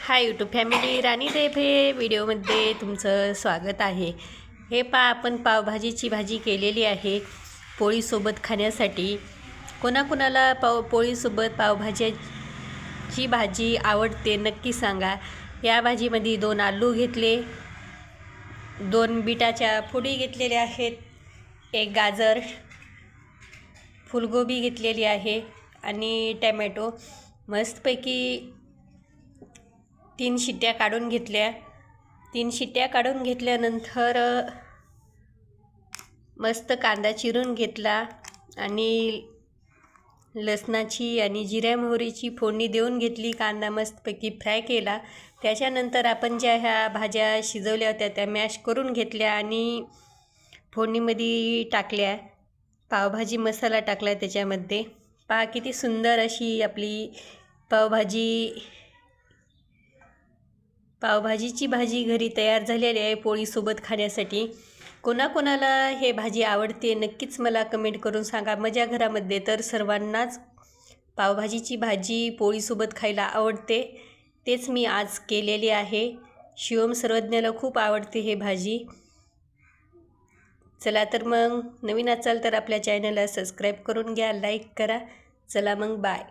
Hi YouTube family, राणी देव हे व्हिडिओमध्ये तुमचं स्वागत आहे। हे आपण पावभाजीची भाजी केलेली आहे पोळीसोबत खाण्यासाठी। कोणाकोणाला पोळीसोबत पावभाजीची भाजी आवडते नक्की सांगा। या भाजीमध्ये 2 आलू घेतले, 2 बीटाच्या फोडी घेतलेल्या आहेत, 1 गाजर, फुलगोबी घेतलेली आहे आणि टोमॅटो मस्तपैकी 3 शिट्ट्या काढून घेतल्या। 3 शिट्ट्या काढून घेतल्यानंतर मस्त कांदा चिरून घेतला आणि लसणाची आणि जिऱ्या मोहरीची फोडणी देऊन घेतली। कांदा मस्तपैकी फ्राय केला। त्याच्यानंतर आपण ज्या ह्या भाज्या शिजवल्या होत्या त्या मॅश करून घेतल्या आणि फोडणीमध्ये टाकल्या। पावभाजी मसाला टाकला त्याच्यामध्ये। पहा किती सुंदर अशी आपली पावभाजीची भाजी घरी तयार झालेली आहे पोळीसोबत खाण्यासाठी। कोणाकोणाला हे भाजी आवडते नक्कीच मला कमेंट करून सांगा। माझ्या घरामध्ये तर सर्वांनाच पावभाजीची भाजी पोळीसोबत खायला आवडते, तेच मी आज केलेली आहे। शिवम सर्वज्ञाला खूप आवडते हे भाजी। चला तर मग नवीन असाल तर आपल्या चॅनलला सबस्क्राईब करून घ्या, लाईक करा। चला मग बाय।